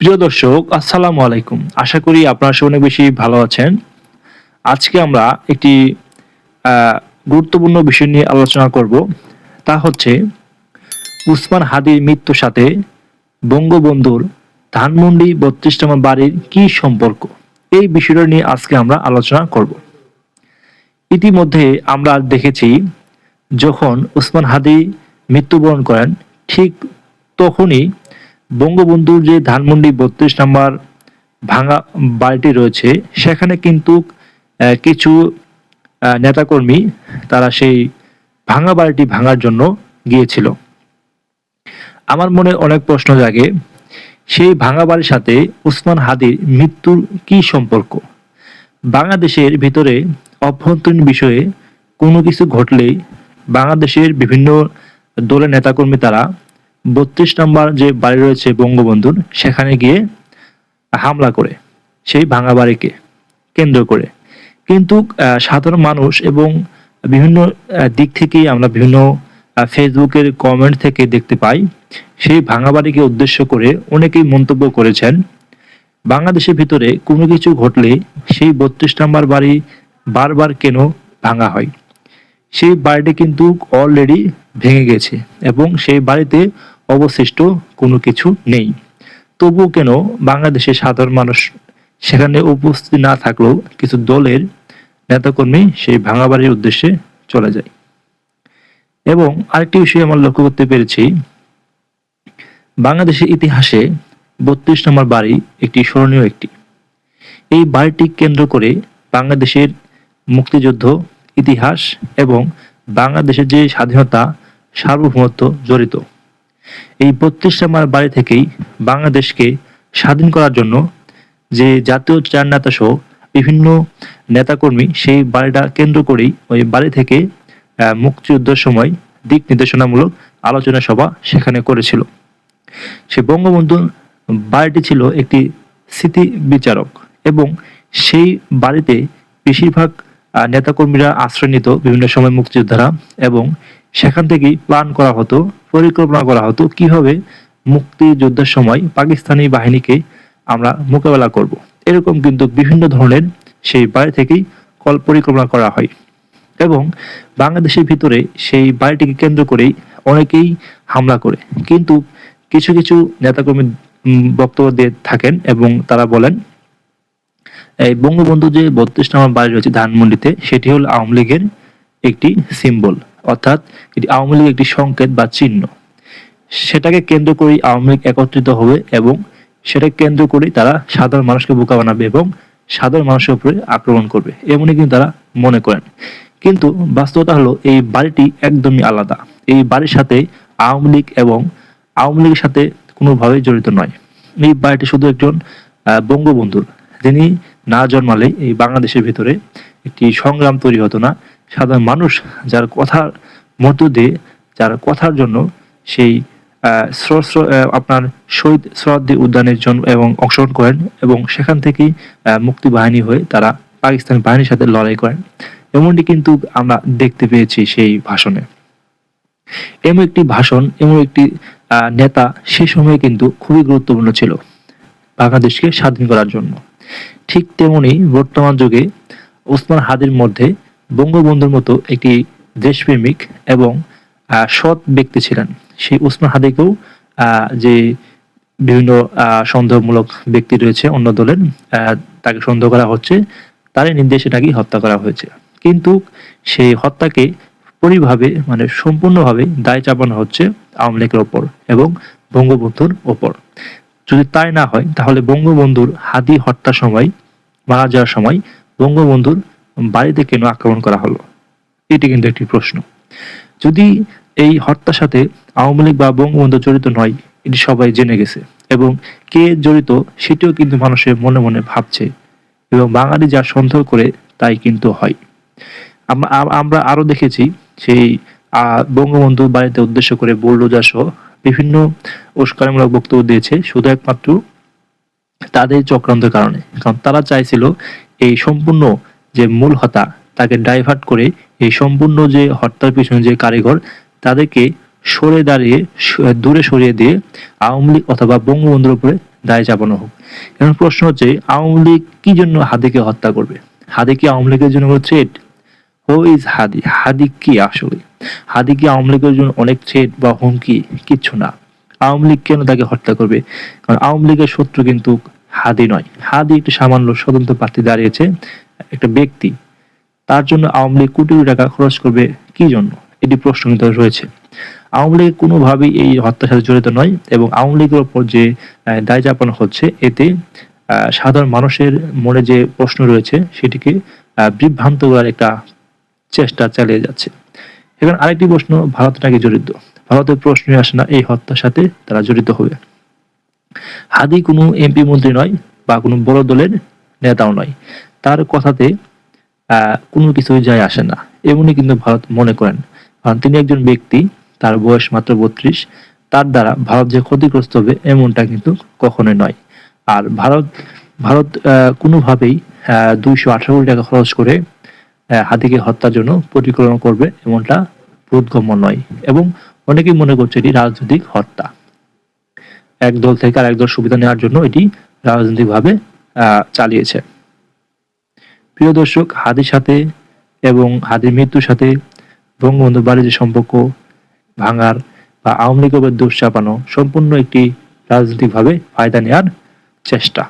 প্রিয় দর্শক, আসসালামু আলাইকুম। আশা করি আপনারা সবাই অনেক বেশি ভালো আছেন। আজকে আমরা একটি আ গুরুত্বপূর্ণ বিষয় নিয়ে আলোচনা করব। তা হচ্ছে উসমান হাদির মৃত্যুর সাথে বঙ্গবন্ধুর ধানমন্ডি ৩২ তম বাড়ির কি সম্পর্ক? এই বিষয়টা নিয়ে আজকে আমরা আলোচনা করব। ইতিমধ্যে আমরা দেখেছি যখন উসমান হাদি মৃত্যুবরণ করেন ঠিক তখনই বঙ্গবন্ধুর যে ধানমন্ডি ৩২ নম্বর ভাঙা বাড়িটি রয়েছে সেখানে কিন্তু কিছু নেতাকর্মী তারা সেই ভাঙা বাড়িটি ভাঙার জন্য গিয়েছিল। আমার মনে অনেক প্রশ্ন জাগে, সেই ভাঙা বাড়ির সাথে উসমান হাদির মৃত্যুর কি সম্পর্ক? বাংলাদেশের ভিতরে অভ্যন্তরীণ বিষয়ে কোনো কিছু ঘটলেই বাংলাদেশের বিভিন্ন দলের নেতাকর্মী তারা ৩২ নম্বর যে বাড়ি রয়েছে বঙ্গবন্ধুর সেখানে গিয়ে হামলা করে সেই ভাঙা বাড়িকে কেন্দ্র করে। কিন্তু সাধারণ মানুষ এবং বিভিন্ন দিক থেকেই আমরা বিভিন্ন ফেসবুকের কমেন্ট থেকে দেখতে পাই সেই ভাঙা বাড়িকে উদ্দেশ্য করে অনেকেই মন্তব্য করেছেন বাংলাদেশের ভিতরে কোনো কিছু ঘটলে সেই ৩২ নম্বর বাড়ি বারবার কেন ভাঙা হয়? সেই বাড়িটি কিন্তু অলরেডি ভেঙে গেছে এবং সেই বাড়িতে অবশিষ্ট কোনো কিছু নেই। তবুও কেন বাংলাদেশের সাধারণ মানুষ সেখানে উপস্থিত না থাকলেও কিছু দলের নেতাকর্মী সেই ভাঙা বাড়ির উদ্দেশ্যে চলে যায়। এবং আরেকটি বিষয় আমরা লক্ষ্য করতে পেরেছি, বাংলাদেশের ইতিহাসে ৩২ নম্বর বাড়ি একটি স্মরণীয় একটি। এই বাড়িটি কেন্দ্র করে বাংলাদেশের মুক্তিযুদ্ধ ইতিহাস এবং বাংলাদেশের যে স্বাধীনতা সার্বভৌমত্ব জড়িত। এই ৩২ নম্বর বাড়ি থেকেই বাংলাদেশকে স্বাধীন করার জন্য যে জাতীয় চার নেতা সহ বিভিন্ন নেতাকর্মী সেই বাড়িটা কেন্দ্র করেই ওই বাড়ি থেকে মুক্তিযুদ্ধের সময় দিক নির্দেশনামূলক আলোচনা সভা সেখানে করেছিল। সে বঙ্গবন্ধুর বাড়িটি ছিল একটি স্মৃতি বিচারক এবং সেই বাড়িতে বেশিরভাগ নেতাকর্মীরা আশ্রয় নিত বিভিন্ন সময় মুক্তিযোদ্ধারা, এবং সেখান থেকেই প্ল্যান করা হতো, পরিকল্পনা করা হতো কিভাবে মুক্তিযুদ্ধের সময় পাকিস্তানি বাহিনীকে আমরা মোকাবেলা করব। এরকম কিন্তু বিভিন্ন ধরনের সেই বাড়ি থেকেই পরিকল্পনা করা হয় এবং বাংলাদেশের ভিতরে সেই বাড়িটিকে কেন্দ্র করেই অনেকেই হামলা করে। কিন্তু কিছু কিছু নেতাকর্মী বক্তব্য দিয়ে থাকেন এবং তারা বলেন এই বঙ্গবন্ধু যে ৩২ নম্বর বাড়ি রয়েছে ধানমন্ডিতে সেটি হল আওয়ামী লীগের একটি সিম্বল, অর্থাৎ এটি আওয়ামী লীগের একটি সংকেত বা চিহ্ন। সেটাকে কেন্দ্র করেই আওয়ামী লীগ একত্রিত হবে এবং সেটাকে কেন্দ্র করেই তারা সাধারণ মানুষকে বোকা বানাবে এবং সাধারণ মানুষের উপরে আক্রমণ করবে, এমনই কিন্তু তারা মনে করেন। কিন্তু বাস্তবতা হলো এই বাড়িটি একদমই আলাদা। এই বাড়ির সাথে আওয়ামী লীগ এবং আওয়ামী লীগের সাথে কোনোভাবেই জড়িত নয়। এই বাড়িটি শুধু একজন বঙ্গবন্ধুর, যিনি না জন্মালে এই বাংলাদেশের ভিতরে একটি সংগ্রাম তৈরি হতো না। সাধারণ মানুষ যার কথার মধ্য দিয়ে, যার কথার জন্য সেই আপনার শহীদ সোহরাওয়ার্দী উদ্যানের জন্য এবং অংশগ্রহণ করেন এবং সেখান থেকেই মুক্তি বাহিনী হয়ে তারা পাকিস্তান বাহিনীর সাথে লড়াই করেন। এমনটি কিন্তু আমরা দেখতে পেয়েছি সেই ভাষণে। এমন একটি ভাষণ, এমন একটি নেতা সে সময় কিন্তু খুবই গুরুত্বপূর্ণ ছিল বাংলাদেশকে স্বাধীন করার জন্য। ঠিক তেমনি বর্তমান যুগে ওসমান হাদির মধ্যে বঙ্গবন্ধুর মতো একটি দেশপ্রেমিক এবং সৎ ব্যক্তি ছিলেন। সেই ওসমান হাদিকেও যে বিভিন্ন সন্দেহমূলক ব্যক্তি রয়েছে অন্য দলের, তাকে সন্দেহ করা হচ্ছে, তারই নির্দেশে নাকি হত্যা করা হয়েছে। কিন্তু সেই হত্যাকে মানে সম্পূর্ণভাবে দায় চাপানো হচ্ছে আওয়ামী লীগের ওপর এবং বঙ্গবন্ধুর ওপর। যদি তাই না হয় তাহলে বঙ্গবন্ধুর হাদি হত্যার সময়, মারা যাওয়ার সময় বঙ্গবন্ধুর বাড়িতে কেন আক্রমণ করা হলো, এটি কিন্তু একটি প্রশ্ন। যদি এই হত্যার সাথে আওয়ামী লীগ বা বঙ্গবন্ধু জড়িত নয়, এটি সবাই জেনে গেছে এবং কে জড়িত সেটিও কিন্তু মানুষের মনে মনে ভাবছে এবং বাঙালি যা সন্দেহ করে তাই কিন্তু হয়। আমরা আরো দেখেছি সেই বঙ্গবন্ধু বাড়িতে উদ্দেশ্য করে বুলডোজার সহ বিভিন্ন উস্কানিমূলক বক্তব্য দিয়েছে শুধু একমাত্র তাদের চক্রান্তের কারণে। কারণ তারা চাইছিল এই সম্পূর্ণ যে মূল হত্যা তাকে ডাইভার্ট করে এই সম্পূর্ণ যে হত্যার পিছনে যে কারিগর তাদেরকে দূরে সরিয়ে দিয়ে আওয়ামী লীগ অথবা বঙ্গবন্ধুর উপরে দায় চাপানো হোক। এখন প্রশ্ন হচ্ছে, আওয়ামী লীগ কি জন্য হাদিকে হত্যা করবে? হাদি কি আওয়ামী লীগের জন্য থ্রেট? হু ইজ হাদি? হাদি কি আসলে? হাদি কি আওয়ামী লীগের জন্য অনেক থ্রেট বা হুমকি? কিচ্ছু না। আওয়ামী লীগ কেন তাকে হত্যা করবে? কারণ আওয়ামী লীগের শত্রু কিন্তু হাদি নয়। হাদি একটি সামান্য স্বতন্ত্র প্রার্থী দাঁড়িয়েছে, একটা ব্যক্তি। তার জন্য আওয়ামী লীগ কোটি কোটি টাকা খরচ করবে কি জন্য? এটি প্রশ্ন কিন্তু রয়েছে। আওয়ামী লীগ কোনোভাবেই এই হত্যার সাথে জড়িত নয়, এবং আওয়ামী লীগের ওপর যে দায় চাপানো হচ্ছে, এতে সাধারণ মানুষের মনে যে প্রশ্ন রয়েছে সেটিকে বিভ্রান্ত করার একটা চেষ্টা চালিয়ে যাচ্ছে। এখন আরেকটি প্রশ্ন, ভারত নাকি জড়িত? ভারতের প্রশ্নই আসে না এই হত্যার সাথে তারা জড়িত হবে। হাদি কোনো এমপি মন্ত্রী নয় বা কোনো বড় দলের নেতাও নয়। তার কথাতে কোনো কিছুই যায় আসে না, এমনই কিন্তু ভারত মনে করেন। কারণ তিনি একজন ব্যক্তি, তার বয়স মাত্র ৩২, তার দ্বারা ভারত যে ক্ষতিগ্রস্ত হবে এমনটা কিন্তু কখনোই নয়। আর ভারত ভারত কোনোভাবেই ২১৮ কোটি টাকা খরচ করে হাদিকে হত্যার জন্য পরিকল্পনা করবে এমনটা বোধগম্য নয়, এবং অনেকেই মনে করছে এটি রাজনৈতিক হত্যা। এক দল থেকে আরেক দল সুবিধা নেওয়ার জন্য এটি রাজনৈতিকভাবে চালিয়েছে। প্রিয় দর্শক, হাদির সাথে এবং হাদির মৃত্যুর সাথে বঙ্গবন্ধু বাড়ির যে সম্পর্ক ভাঙার বা আওয়ামী লীগের দোষ চাপানো সম্পূর্ণ একটি রাজনৈতিকভাবে ফায়দা নেওয়ার চেষ্টা।